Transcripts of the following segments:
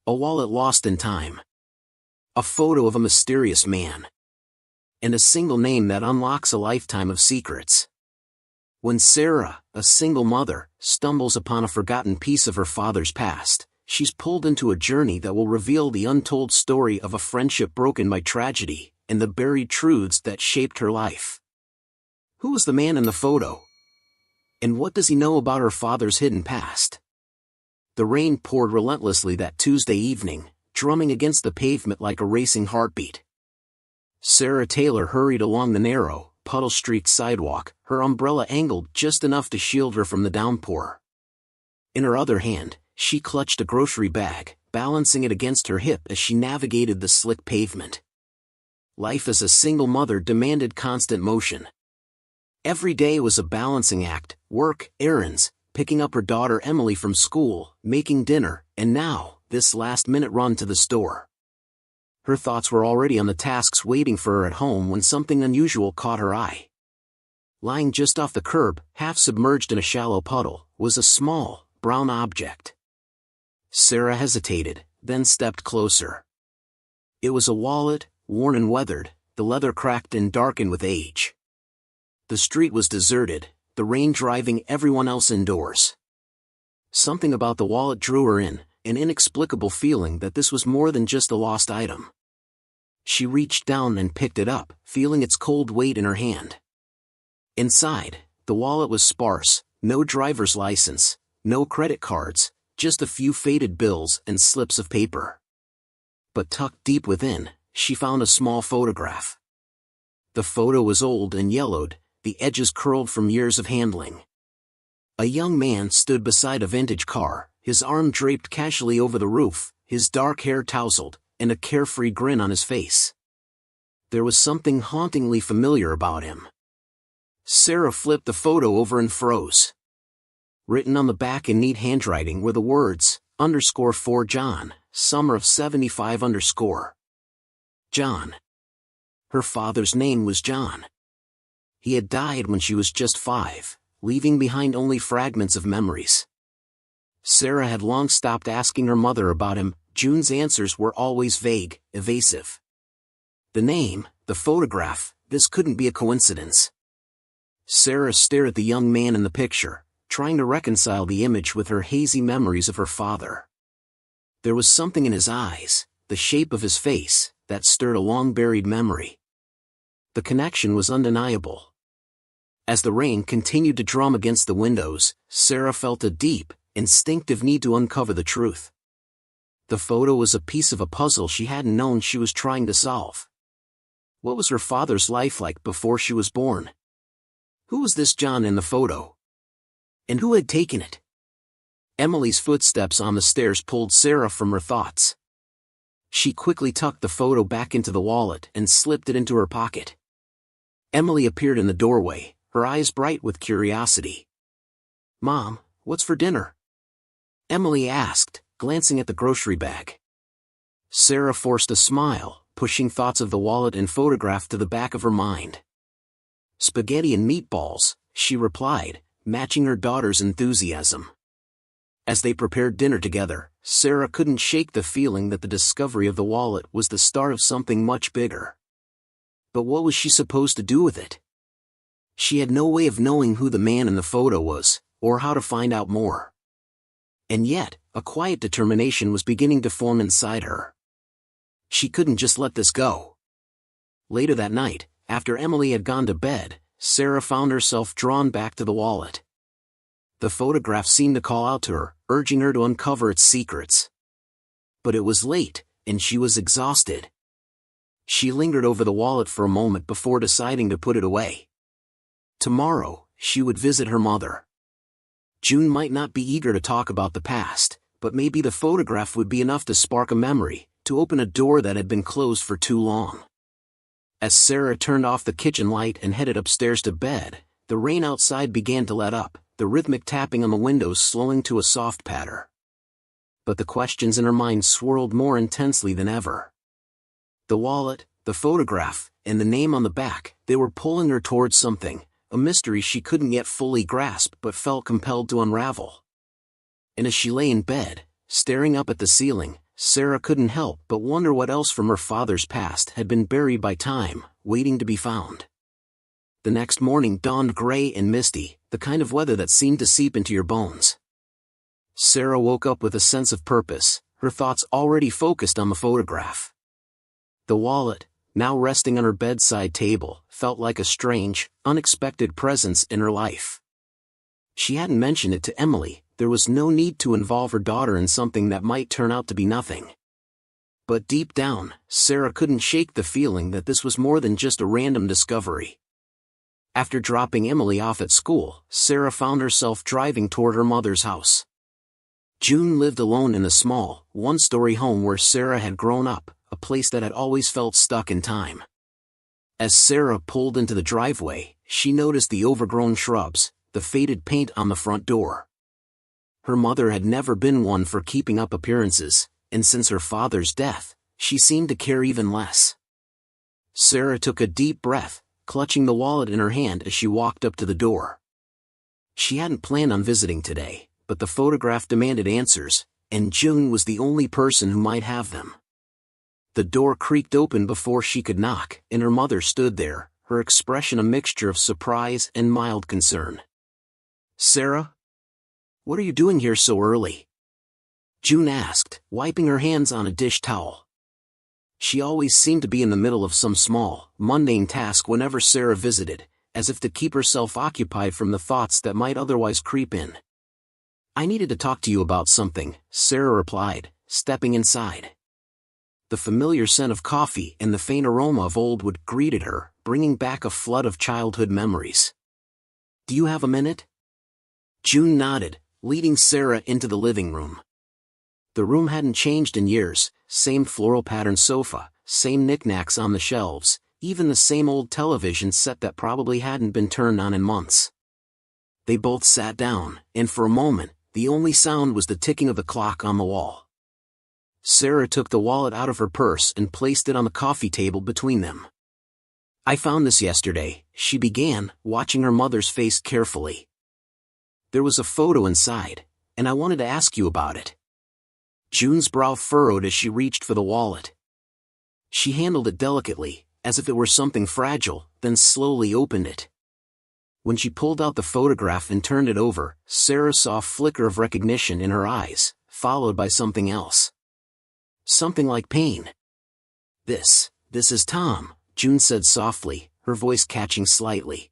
A wallet lost in time. A photo of a mysterious man. And a single name that unlocks a lifetime of secrets. When Sarah, a single mother, stumbles upon a forgotten piece of her father's past, she's pulled into a journey that will reveal the untold story of a friendship broken by tragedy, and the buried truths that shaped her life. Who was the man in the photo? And what does he know about her father's hidden past? The rain poured relentlessly that Tuesday evening, drumming against the pavement like a racing heartbeat. Sarah Taylor hurried along the narrow, puddle-streaked sidewalk, her umbrella angled just enough to shield her from the downpour. In her other hand, she clutched a grocery bag, balancing it against her hip as she navigated the slick pavement. Life as a single mother demanded constant motion. Every day was a balancing act: work, errands, picking up her daughter Emily from school, making dinner, and now, this last-minute run to the store. Her thoughts were already on the tasks waiting for her at home when something unusual caught her eye. Lying just off the curb, half submerged in a shallow puddle, was a small, brown object. Sarah hesitated, then stepped closer. It was a wallet, worn and weathered, the leather cracked and darkened with age. The street was deserted, the rain driving everyone else indoors. Something about the wallet drew her in, an inexplicable feeling that this was more than just a lost item. She reached down and picked it up, feeling its cold weight in her hand. Inside, the wallet was sparse: no driver's license, no credit cards, just a few faded bills and slips of paper. But tucked deep within, she found a small photograph. The photo was old and yellowed, the edges curled from years of handling. A young man stood beside a vintage car, his arm draped casually over the roof, his dark hair tousled, and a carefree grin on his face. There was something hauntingly familiar about him. Sarah flipped the photo over and froze. Written on the back in neat handwriting were the words, _for John, summer of '75 _. John. Her father's name was John. He had died when she was just 5, leaving behind only fragments of memories. Sarah had long stopped asking her mother about him. June's answers were always vague, evasive. The name, the photograph, this couldn't be a coincidence. Sarah stared at the young man in the picture, trying to reconcile the image with her hazy memories of her father. There was something in his eyes, the shape of his face, that stirred a long-buried memory. The connection was undeniable. As the rain continued to drum against the windows, Sarah felt a deep, instinctive need to uncover the truth. The photo was a piece of a puzzle she hadn't known she was trying to solve. What was her father's life like before she was born? Who was this John in the photo? And who had taken it? Emily's footsteps on the stairs pulled Sarah from her thoughts. She quickly tucked the photo back into the wallet and slipped it into her pocket. Emily appeared in the doorway, her eyes bright with curiosity. "Mom, what's for dinner?" Emily asked, glancing at the grocery bag. Sarah forced a smile, pushing thoughts of the wallet and photograph to the back of her mind. "Spaghetti and meatballs," she replied, matching her daughter's enthusiasm. As they prepared dinner together, Sarah couldn't shake the feeling that the discovery of the wallet was the start of something much bigger. But what was she supposed to do with it? She had no way of knowing who the man in the photo was, or how to find out more. And yet, a quiet determination was beginning to form inside her. She couldn't just let this go. Later that night, after Emily had gone to bed, Sarah found herself drawn back to the wallet. The photograph seemed to call out to her, urging her to uncover its secrets. But it was late, and she was exhausted. She lingered over the wallet for a moment before deciding to put it away. Tomorrow, she would visit her mother. June might not be eager to talk about the past, but maybe the photograph would be enough to spark a memory, to open a door that had been closed for too long. As Sarah turned off the kitchen light and headed upstairs to bed, the rain outside began to let up, the rhythmic tapping on the windows slowing to a soft patter. But the questions in her mind swirled more intensely than ever. The wallet, the photograph, and the name on the back, they were pulling her towards something, a mystery she couldn't yet fully grasp but felt compelled to unravel. And as she lay in bed, staring up at the ceiling, Sarah couldn't help but wonder what else from her father's past had been buried by time, waiting to be found. The next morning dawned gray and misty, the kind of weather that seemed to seep into your bones. Sarah woke up with a sense of purpose, her thoughts already focused on the photograph. The wallet, now resting on her bedside table, felt like a strange, unexpected presence in her life. She hadn't mentioned it to Emily. There was no need to involve her daughter in something that might turn out to be nothing. But deep down, Sarah couldn't shake the feeling that this was more than just a random discovery. After dropping Emily off at school, Sarah found herself driving toward her mother's house. June lived alone in a small, one-story home where Sarah had grown up, a place that had always felt stuck in time. As Sarah pulled into the driveway, she noticed the overgrown shrubs, the faded paint on the front door. Her mother had never been one for keeping up appearances, and since her father's death, she seemed to care even less. Sarah took a deep breath, clutching the wallet in her hand as she walked up to the door. She hadn't planned on visiting today, but the photograph demanded answers, and June was the only person who might have them. The door creaked open before she could knock, and her mother stood there, her expression a mixture of surprise and mild concern. "Sarah? What are you doing here so early?" June asked, wiping her hands on a dish towel. She always seemed to be in the middle of some small, mundane task whenever Sarah visited, as if to keep herself occupied from the thoughts that might otherwise creep in. "I needed to talk to you about something," Sarah replied, stepping inside. The familiar scent of coffee and the faint aroma of old wood greeted her, bringing back a flood of childhood memories. "Do you have a minute?" June nodded, leading Sarah into the living room. The room hadn't changed in years, same floral pattern sofa, same knickknacks on the shelves, even the same old television set that probably hadn't been turned on in months. They both sat down, and for a moment, the only sound was the ticking of the clock on the wall. Sarah took the wallet out of her purse and placed it on the coffee table between them. "I found this yesterday," she began, watching her mother's face carefully. "There was a photo inside, and I wanted to ask you about it." June's brow furrowed as she reached for the wallet. She handled it delicately, as if it were something fragile, then slowly opened it. When she pulled out the photograph and turned it over, Sarah saw a flicker of recognition in her eyes, followed by something else. Something like pain. This is Tom," June said softly, her voice catching slightly.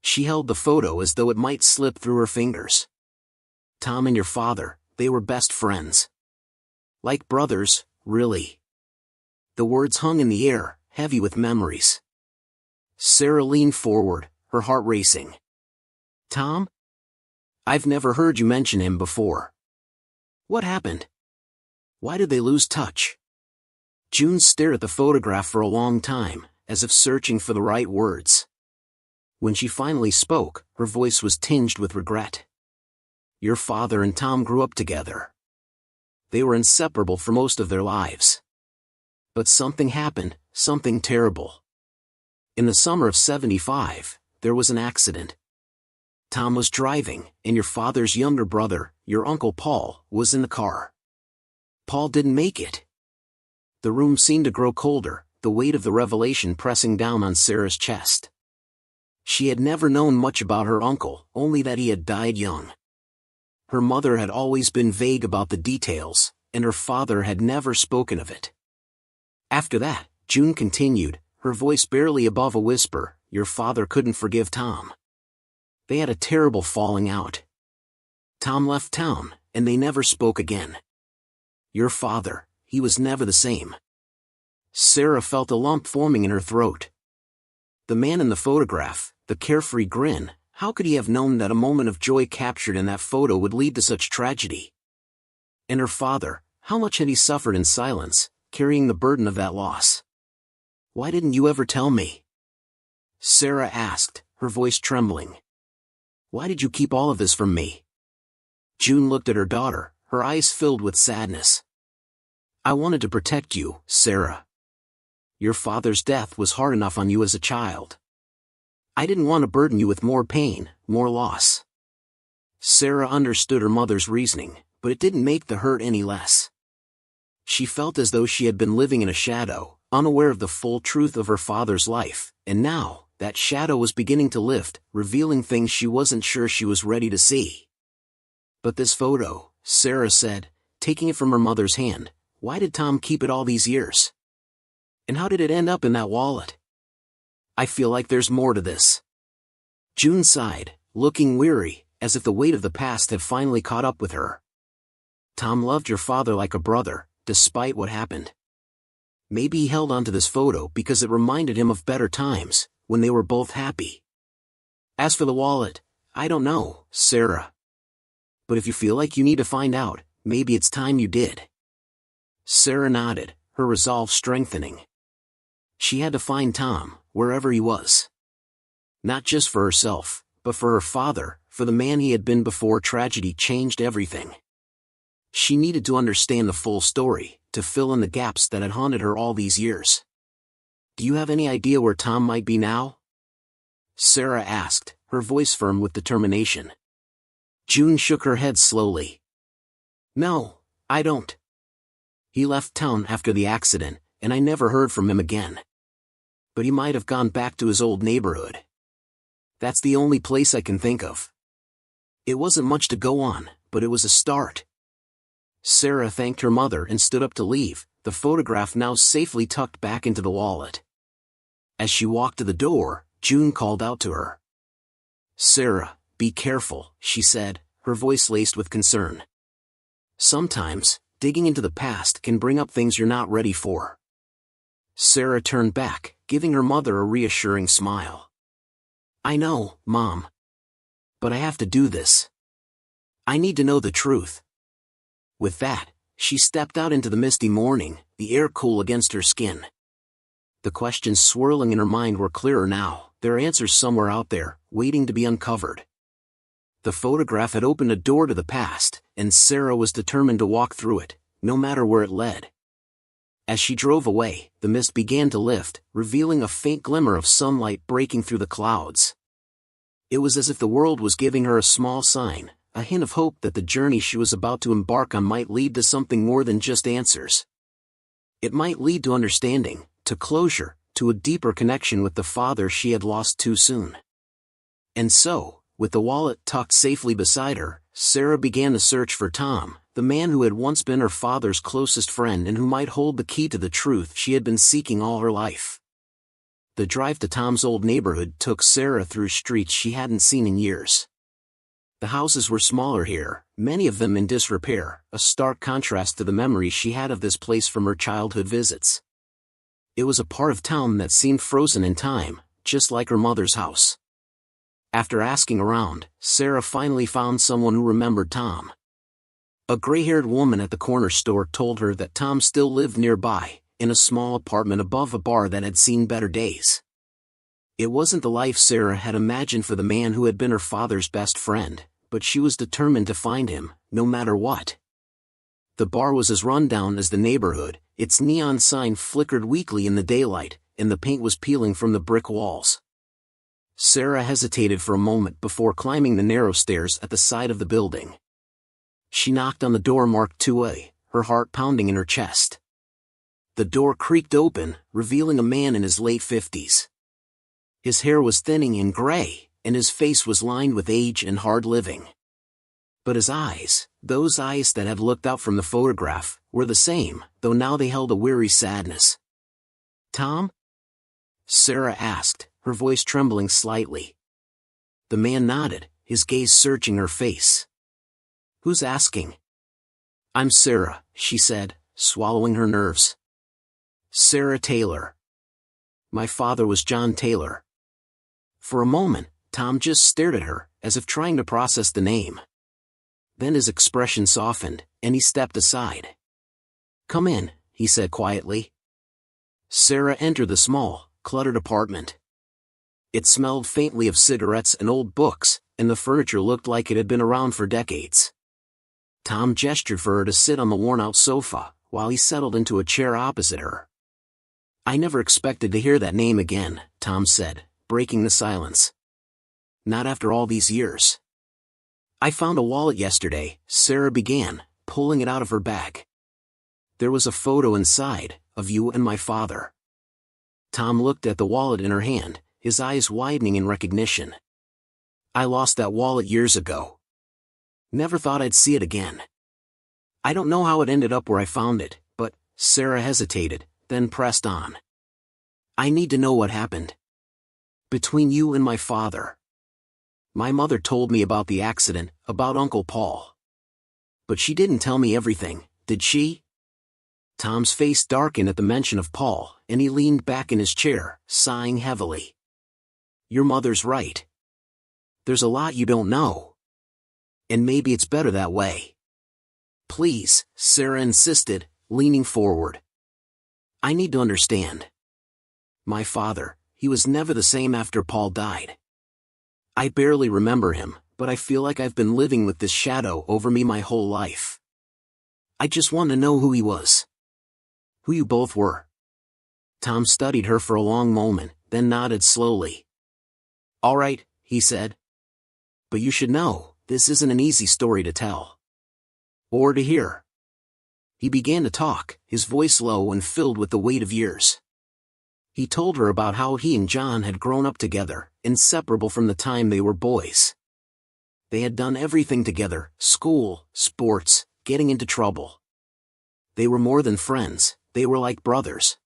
She held the photo as though it might slip through her fingers. "Tom and your father, they were best friends. Like brothers, really." The words hung in the air, heavy with memories. Sarah leaned forward, her heart racing. "Tom? I've never heard you mention him before. What happened? Why did they lose touch?" June stared at the photograph for a long time, as if searching for the right words. When she finally spoke, her voice was tinged with regret. "Your father and Tom grew up together. They were inseparable for most of their lives. But something happened, something terrible. In the summer of '75, there was an accident. Tom was driving, and your father's younger brother, your Uncle Paul, was in the car. Paul didn't make it." The room seemed to grow colder, the weight of the revelation pressing down on Sarah's chest. She had never known much about her uncle, only that he had died young. Her mother had always been vague about the details, and her father had never spoken of it. After that, June continued, her voice barely above a whisper, "Your father couldn't forgive Tom. They had a terrible falling out. Tom left town, and they never spoke again. Your father, he was never the same." Sarah felt a lump forming in her throat. The man in the photograph, the carefree grin, how could he have known that a moment of joy captured in that photo would lead to such tragedy? And her father, how much had he suffered in silence, carrying the burden of that loss? "Why didn't you ever tell me?" Sarah asked, her voice trembling. "Why did you keep all of this from me?" June looked at her daughter, her eyes filled with sadness. "I wanted to protect you, Sarah. Your father's death was hard enough on you as a child. I didn't want to burden you with more pain, more loss." Sarah understood her mother's reasoning, but it didn't make the hurt any less. She felt as though she had been living in a shadow, unaware of the full truth of her father's life, and now, that shadow was beginning to lift, revealing things she wasn't sure she was ready to see. "But this photo," Sarah said, taking it from her mother's hand, "why did Tom keep it all these years? And how did it end up in that wallet? I feel like there's more to this." June sighed, looking weary, as if the weight of the past had finally caught up with her. "Tom loved your father like a brother, despite what happened. Maybe he held on to this photo because it reminded him of better times, when they were both happy. As for the wallet, I don't know, Sarah. But if you feel like you need to find out, maybe it's time you did." Sarah nodded, her resolve strengthening. She had to find Tom, wherever he was. Not just for herself, but for her father, for the man he had been before tragedy changed everything. She needed to understand the full story, to fill in the gaps that had haunted her all these years. "Do you have any idea where Tom might be now?" Sarah asked, her voice firm with determination. June shook her head slowly. "No, I don't. He left town after the accident, and I never heard from him again. But he might have gone back to his old neighborhood. That's the only place I can think of. It wasn't much to go on, but it was a start." Sarah thanked her mother and stood up to leave, the photograph now safely tucked back into the wallet. As she walked to the door, June called out to her. "Sarah, be careful," she said, her voice laced with concern. "Sometimes, digging into the past can bring up things you're not ready for." Sarah turned back, giving her mother a reassuring smile. "I know, Mom. But I have to do this. I need to know the truth." With that, she stepped out into the misty morning, the air cool against her skin. The questions swirling in her mind were clearer now, their answers somewhere out there, waiting to be uncovered. The photograph had opened a door to the past, and Sarah was determined to walk through it, no matter where it led. As she drove away, the mist began to lift, revealing a faint glimmer of sunlight breaking through the clouds. It was as if the world was giving her a small sign, a hint of hope that the journey she was about to embark on might lead to something more than just answers. It might lead to understanding, to closure, to a deeper connection with the father she had lost too soon. And so, with the wallet tucked safely beside her, Sarah began to search for Tom, the man who had once been her father's closest friend and who might hold the key to the truth she had been seeking all her life. The drive to Tom's old neighborhood took Sarah through streets she hadn't seen in years. The houses were smaller here, many of them in disrepair, a stark contrast to the memories she had of this place from her childhood visits. It was a part of town that seemed frozen in time, just like her mother's house. After asking around, Sarah finally found someone who remembered Tom. A gray-haired woman at the corner store told her that Tom still lived nearby, in a small apartment above a bar that had seen better days. It wasn't the life Sarah had imagined for the man who had been her father's best friend, but she was determined to find him, no matter what. The bar was as run-down as the neighborhood, its neon sign flickered weakly in the daylight, and the paint was peeling from the brick walls. Sarah hesitated for a moment before climbing the narrow stairs at the side of the building. She knocked on the door marked 2A, her heart pounding in her chest. The door creaked open, revealing a man in his late 50s. His hair was thinning and gray, and his face was lined with age and hard living. But his eyes, those eyes that had looked out from the photograph, were the same, though now they held a weary sadness. "Tom?" Sarah asked, her voice trembling slightly. The man nodded, his gaze searching her face. "Who's asking?" "I'm Sarah," she said, swallowing her nerves. "Sarah Taylor. My father was John Taylor." For a moment, Tom just stared at her, as if trying to process the name. Then his expression softened, and he stepped aside. "Come in," he said quietly. Sarah entered the small, cluttered apartment. It smelled faintly of cigarettes and old books, and the furniture looked like it had been around for decades. Tom gestured for her to sit on the worn-out sofa, while he settled into a chair opposite her. "I never expected to hear that name again," Tom said, breaking the silence. "Not after all these years." "I found a wallet yesterday," Sarah began, pulling it out of her bag. There was a photo inside, of you and my father. Tom looked at the wallet in her hand, his eyes widening in recognition. I lost that wallet years ago. Never thought I'd see it again. I don't know how it ended up where I found it, but, Sarah hesitated, then pressed on. I need to know what happened. Between you and my father. My mother told me about the accident, about Uncle Paul. But she didn't tell me everything, did she? Tom's face darkened at the mention of Paul, and he leaned back in his chair, sighing heavily. Your mother's right. There's a lot you don't know. And maybe it's better that way. Please, Sarah insisted, leaning forward. I need to understand. My father, he was never the same after Paul died. I barely remember him, but I feel like I've been living with this shadow over me my whole life. I just want to know who he was. Who you both were. Tom studied her for a long moment, then nodded slowly. All right, he said. But you should know, this isn't an easy story to tell. Or to hear. He began to talk, his voice low and filled with the weight of years. He told her about how he and John had grown up together, inseparable from the time they were boys. They had done everything together, school, sports, getting into trouble. They were more than friends, they were like brothers.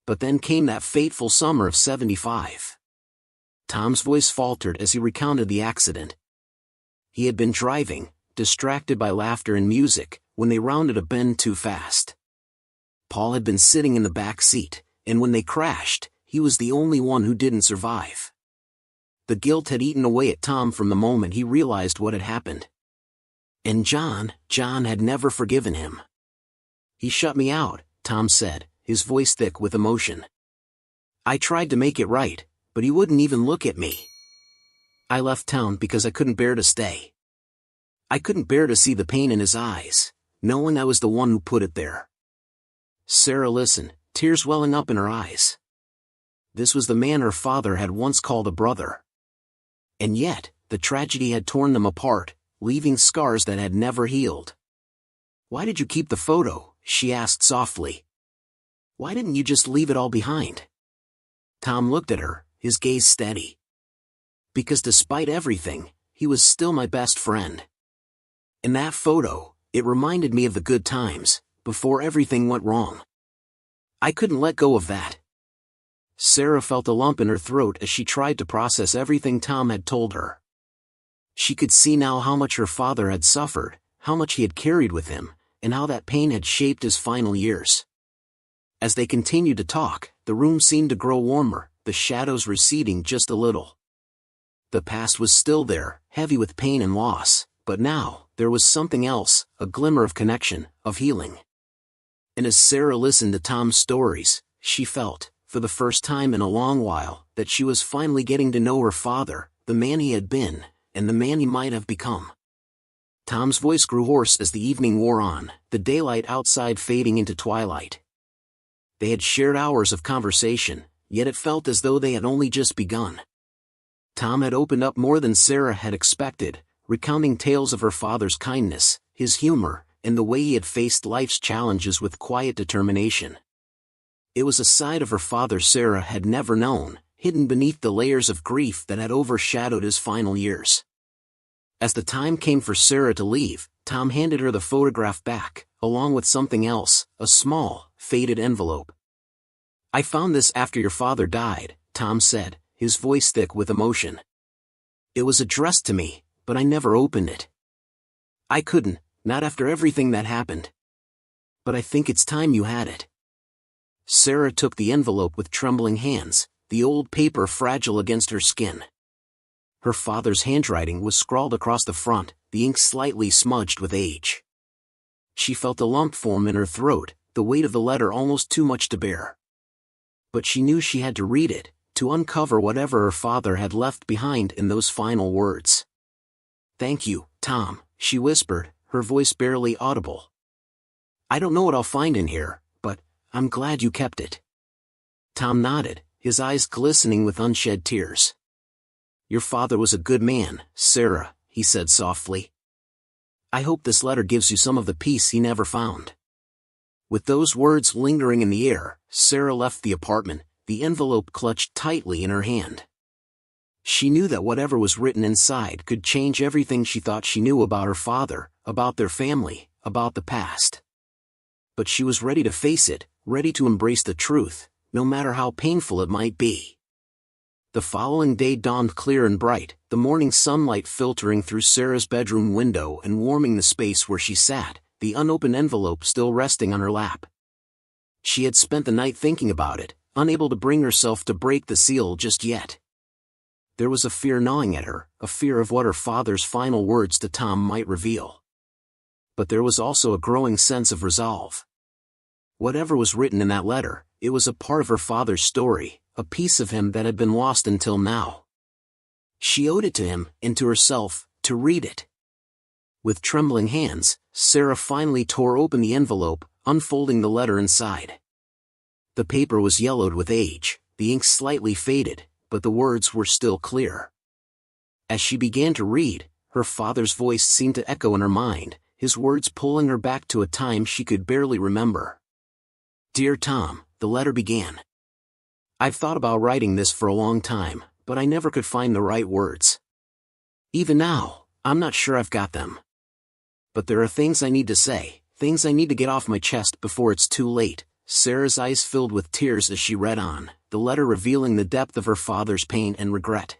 But then came that fateful summer of '75. Tom's voice faltered as he recounted the accident. He had been driving, distracted by laughter and music, when they rounded a bend too fast. Paul had been sitting in the back seat, and when they crashed, he was the only one who didn't survive. The guilt had eaten away at Tom from the moment he realized what had happened. And John had never forgiven him. He shut me out, Tom said, his voice thick with emotion. I tried to make it right, but he wouldn't even look at me. I left town because I couldn't bear to stay. I couldn't bear to see the pain in his eyes, knowing I was the one who put it there. Sarah listened, tears welling up in her eyes. This was the man her father had once called a brother. And yet, the tragedy had torn them apart, leaving scars that had never healed. Why did you keep the photo? She asked softly. Why didn't you just leave it all behind? Tom looked at her, his gaze steady. Because despite everything, he was still my best friend. In that photo, it reminded me of the good times, before everything went wrong. I couldn't let go of that. Sarah felt a lump in her throat as she tried to process everything Tom had told her. She could see now how much her father had suffered, how much he had carried with him, and how that pain had shaped his final years. As they continued to talk, the room seemed to grow warmer, the shadows receding just a little. The past was still there, heavy with pain and loss, but now, there was something else, a glimmer of connection, of healing. And as Sarah listened to Tom's stories, she felt, for the first time in a long while, that she was finally getting to know her father, the man he had been, and the man he might have become. Tom's voice grew hoarse as the evening wore on, the daylight outside fading into twilight. They had shared hours of conversation, yet it felt as though they had only just begun. Tom had opened up more than Sarah had expected, recounting tales of her father's kindness, his humor, and the way he had faced life's challenges with quiet determination. It was a side of her father Sarah had never known, hidden beneath the layers of grief that had overshadowed his final years. As the time came for Sarah to leave, Tom handed her the photograph back, along with something else, a small, faded envelope. I found this after your father died, Tom said, his voice thick with emotion. It was addressed to me, but I never opened it. I couldn't, not after everything that happened. But I think it's time you had it. Sarah took the envelope with trembling hands, the old paper fragile against her skin. Her father's handwriting was scrawled across the front, the ink slightly smudged with age. She felt a lump form in her throat, the weight of the letter almost too much to bear. But she knew she had to read it, to uncover whatever her father had left behind in those final words. Thank you, Tom, she whispered, her voice barely audible. I don't know what I'll find in here, but I'm glad you kept it. Tom nodded, his eyes glistening with unshed tears. Your father was a good man, Sarah, he said softly. I hope this letter gives you some of the peace he never found. With those words lingering in the air, Sarah left the apartment, the envelope clutched tightly in her hand. She knew that whatever was written inside could change everything she thought she knew about her father, about their family, about the past. But she was ready to face it, ready to embrace the truth, no matter how painful it might be. The following day dawned clear and bright, the morning sunlight filtering through Sarah's bedroom window and warming the space where she sat, the unopened envelope still resting on her lap. She had spent the night thinking about it, unable to bring herself to break the seal just yet. There was a fear gnawing at her, a fear of what her father's final words to Tom might reveal. But there was also a growing sense of resolve. Whatever was written in that letter, it was a part of her father's story, a piece of him that had been lost until now. She owed it to him, and to herself, to read it. With trembling hands, Sarah finally tore open the envelope, unfolding the letter inside. The paper was yellowed with age, the ink slightly faded, but the words were still clear. As she began to read, her father's voice seemed to echo in her mind, his words pulling her back to a time she could barely remember. "Dear Tom," the letter began. "I've thought about writing this for a long time, but I never could find the right words. Even now, I'm not sure I've got them. But there are things I need to say, things I need to get off my chest before it's too late." Sarah's eyes filled with tears as she read on, the letter revealing the depth of her father's pain and regret.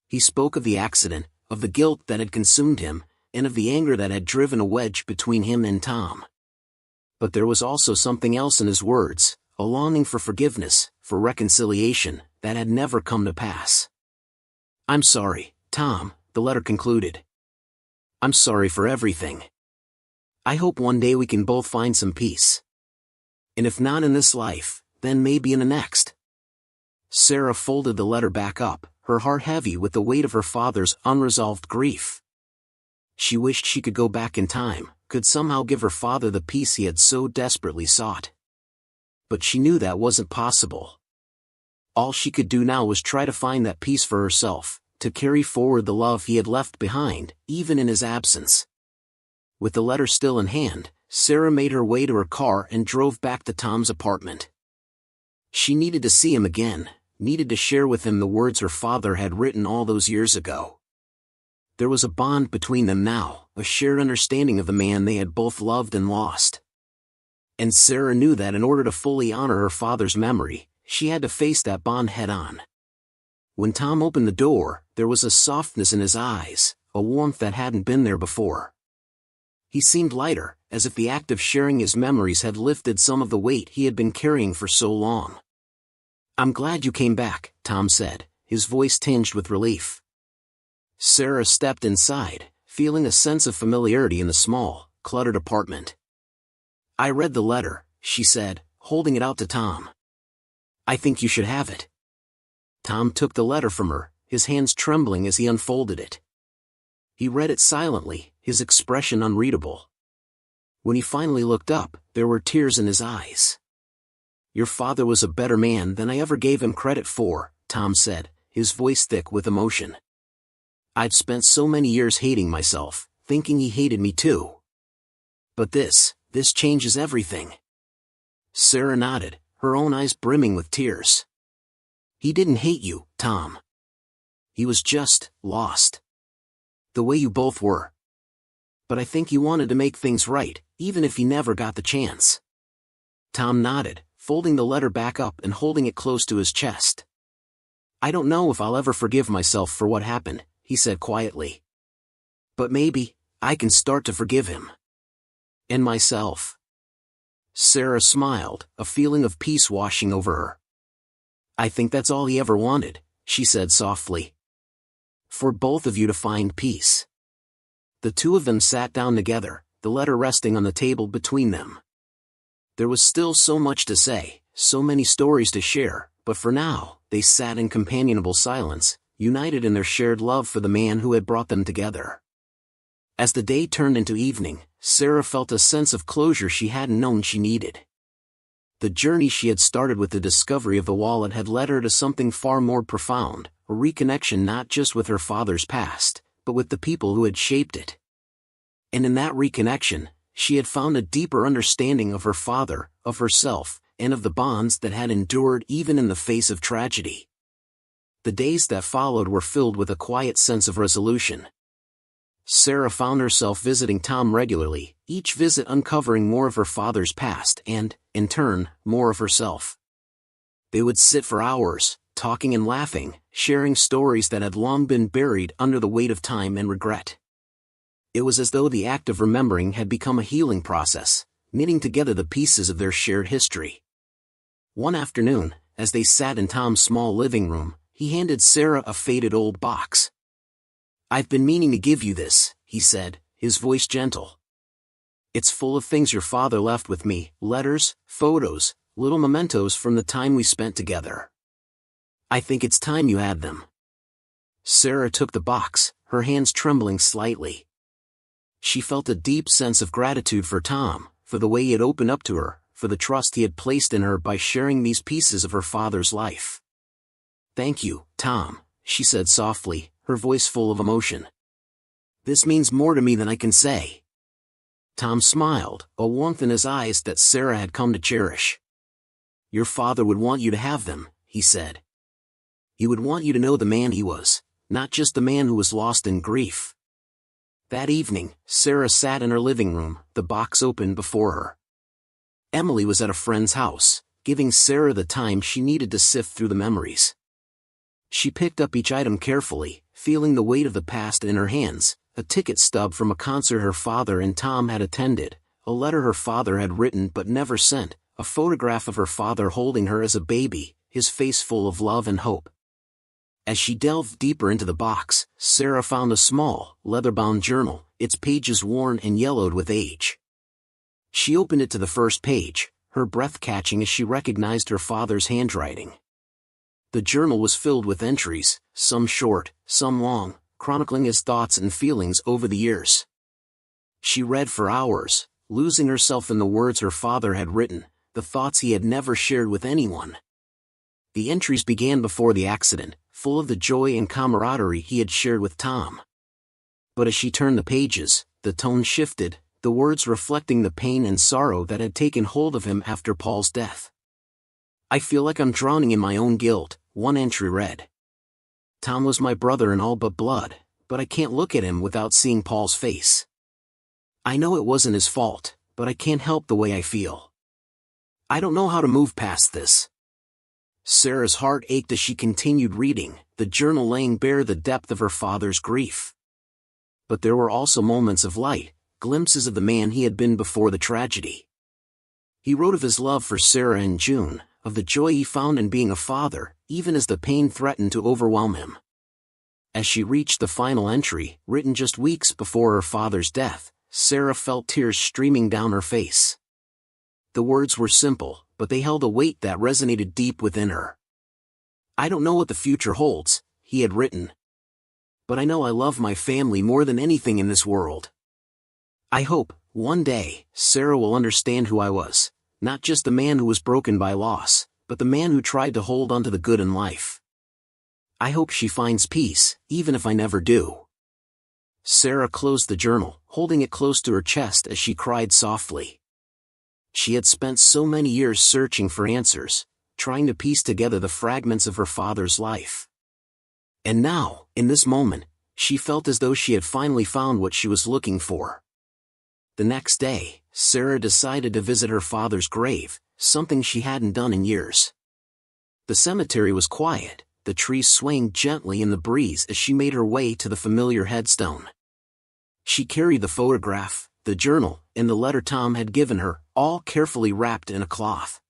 He spoke of the accident, of the guilt that had consumed him, and of the anger that had driven a wedge between him and Tom. But there was also something else in his words, a longing for forgiveness, for reconciliation, that had never come to pass. "I'm sorry, Tom," the letter concluded. "I'm sorry for everything. I hope one day we can both find some peace. And if not in this life, then maybe in the next." Sarah folded the letter back up, her heart heavy with the weight of her father's unresolved grief. She wished she could go back in time, could somehow give her father the peace he had so desperately sought. But she knew that wasn't possible. All she could do now was try to find that peace for herself, to carry forward the love he had left behind, even in his absence. With the letter still in hand, Sarah made her way to her car and drove back to Tom's apartment. She needed to see him again, needed to share with him the words her father had written all those years ago. There was a bond between them now, a shared understanding of the man they had both loved and lost. And Sarah knew that in order to fully honor her father's memory, she had to face that bond head-on. When Tom opened the door, there was a softness in his eyes, a warmth that hadn't been there before. He seemed lighter, as if the act of sharing his memories had lifted some of the weight he had been carrying for so long. "I'm glad you came back," Tom said, his voice tinged with relief. Sarah stepped inside, feeling a sense of familiarity in the small, cluttered apartment. "I read the letter," she said, holding it out to Tom. "I think you should have it." Tom took the letter from her, his hands trembling as he unfolded it. He read it silently, his expression unreadable. When he finally looked up, there were tears in his eyes. "Your father was a better man than I ever gave him credit for," Tom said, his voice thick with emotion. "I've spent so many years hating myself, thinking he hated me too. But this changes everything." Sarah nodded, her own eyes brimming with tears. "He didn't hate you, Tom. He was just lost. The way you both were. But I think he wanted to make things right, even if he never got the chance." Tom nodded, folding the letter back up and holding it close to his chest. "I don't know if I'll ever forgive myself for what happened," he said quietly. "But maybe, I can start to forgive him. And myself." Sarah smiled, a feeling of peace washing over her. "I think that's all he ever wanted," she said softly. "For both of you to find peace." The two of them sat down together, the letter resting on the table between them. There was still so much to say, so many stories to share, but for now, they sat in companionable silence, united in their shared love for the man who had brought them together. As the day turned into evening, Sarah felt a sense of closure she hadn't known she needed. The journey she had started with the discovery of the wallet had led her to something far more profound, a reconnection not just with her father's past, but with the people who had shaped it. And in that reconnection, she had found a deeper understanding of her father, of herself, and of the bonds that had endured even in the face of tragedy. The days that followed were filled with a quiet sense of resolution. Sarah found herself visiting Tom regularly, each visit uncovering more of her father's past and, in turn, more of herself. They would sit for hours, talking and laughing, sharing stories that had long been buried under the weight of time and regret. It was as though the act of remembering had become a healing process, knitting together the pieces of their shared history. One afternoon, as they sat in Tom's small living room, he handed Sarah a faded old box. "I've been meaning to give you this," he said, his voice gentle. "It's full of things your father left with me, letters, photos, little mementos from the time we spent together. I think it's time you had them." Sarah took the box, her hands trembling slightly. She felt a deep sense of gratitude for Tom, for the way he had opened up to her, for the trust he had placed in her by sharing these pieces of her father's life. "Thank you, Tom," she said softly, her voice full of emotion. "This means more to me than I can say." Tom smiled, a warmth in his eyes that Sarah had come to cherish. "Your father would want you to have them," he said. "He would want you to know the man he was, not just the man who was lost in grief." That evening, Sarah sat in her living room, the box open before her. Emily was at a friend's house, giving Sarah the time she needed to sift through the memories. She picked up each item carefully, feeling the weight of the past in her hands: a ticket stub from a concert her father and Tom had attended, a letter her father had written but never sent, a photograph of her father holding her as a baby, his face full of love and hope. As she delved deeper into the box, Sarah found a small, leather-bound journal, its pages worn and yellowed with age. She opened it to the first page, her breath catching as she recognized her father's handwriting. The journal was filled with entries, some short, some long, chronicling his thoughts and feelings over the years. She read for hours, losing herself in the words her father had written, the thoughts he had never shared with anyone. The entries began before the accident, full of the joy and camaraderie he had shared with Tom. But as she turned the pages, the tone shifted, the words reflecting the pain and sorrow that had taken hold of him after Paul's death. "I feel like I'm drowning in my own guilt," one entry read. "Tom was my brother in all but blood, but I can't look at him without seeing Paul's face. I know it wasn't his fault, but I can't help the way I feel. I don't know how to move past this." Sarah's heart ached as she continued reading, the journal laying bare the depth of her father's grief. But there were also moments of light, glimpses of the man he had been before the tragedy. He wrote of his love for Sarah and June, of the joy he found in being a father, even as the pain threatened to overwhelm him. As she reached the final entry, written just weeks before her father's death, Sarah felt tears streaming down her face. The words were simple, but they held a weight that resonated deep within her. "I don't know what the future holds," he had written. "But I know I love my family more than anything in this world. I hope, one day, Sarah will understand who I was, not just the man who was broken by loss, but the man who tried to hold on to the good in life. I hope she finds peace, even if I never do." Sarah closed the journal, holding it close to her chest as she cried softly. She had spent so many years searching for answers, trying to piece together the fragments of her father's life. And now, in this moment, she felt as though she had finally found what she was looking for. The next day, Sarah decided to visit her father's grave, something she hadn't done in years. The cemetery was quiet, the trees swaying gently in the breeze as she made her way to the familiar headstone. She carried the photograph, the journal, and the letter Tom had given her, all carefully wrapped in a cloth.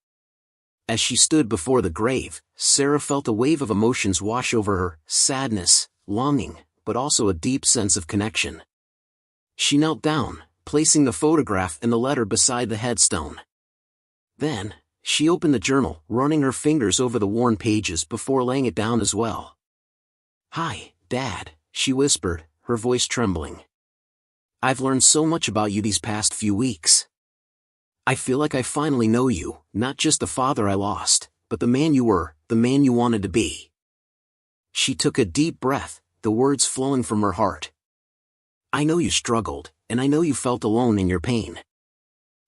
As she stood before the grave, Sarah felt a wave of emotions wash over her: sadness, longing, but also a deep sense of connection. She knelt down, placing the photograph and the letter beside the headstone. Then, she opened the journal, running her fingers over the worn pages before laying it down as well. "Hi, Dad," she whispered, her voice trembling. "I've learned so much about you these past few weeks. I feel like I finally know you, not just the father I lost, but the man you were, the man you wanted to be." She took a deep breath, the words flowing from her heart. "I know you struggled, and I know you felt alone in your pain.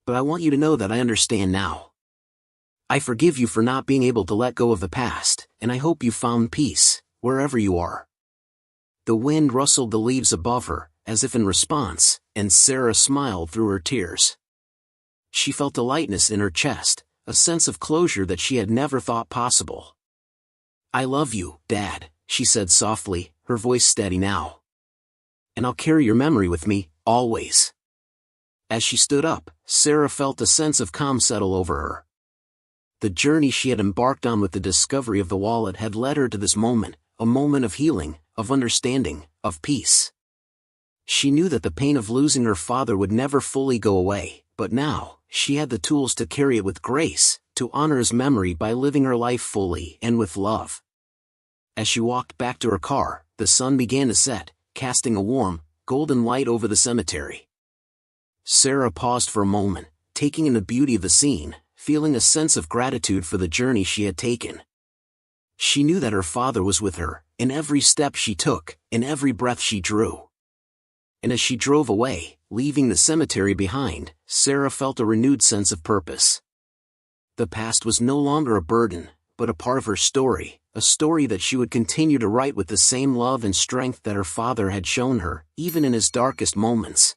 but I want you to know that I understand now. I forgive you for not being able to let go of the past, and I hope you found peace, wherever you are." The wind rustled the leaves above her, as if in response, and Sarah smiled through her tears. She felt a lightness in her chest, a sense of closure that she had never thought possible. "I love you, Dad," she said softly, her voice steady now. "And I'll carry your memory with me, always." As she stood up, Sarah felt a sense of calm settle over her. The journey she had embarked on with the discovery of the wallet had led her to this moment, a moment of healing, of understanding, of peace. She knew that the pain of losing her father would never fully go away, but now, she had the tools to carry it with grace, to honor his memory by living her life fully and with love. As she walked back to her car, the sun began to set, casting a warm, golden light over the cemetery. Sarah paused for a moment, taking in the beauty of the scene, feeling a sense of gratitude for the journey she had taken. She knew that her father was with her, in every step she took, in every breath she drew. And as she drove away, leaving the cemetery behind, Sarah felt a renewed sense of purpose. The past was no longer a burden, but a part of her story, a story that she would continue to write with the same love and strength that her father had shown her, even in his darkest moments.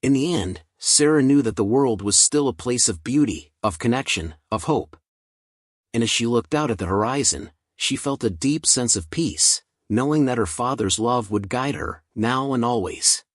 In the end, Sarah knew that the world was still a place of beauty, of connection, of hope. And as she looked out at the horizon, she felt a deep sense of peace, knowing that her father's love would guide her, now and always.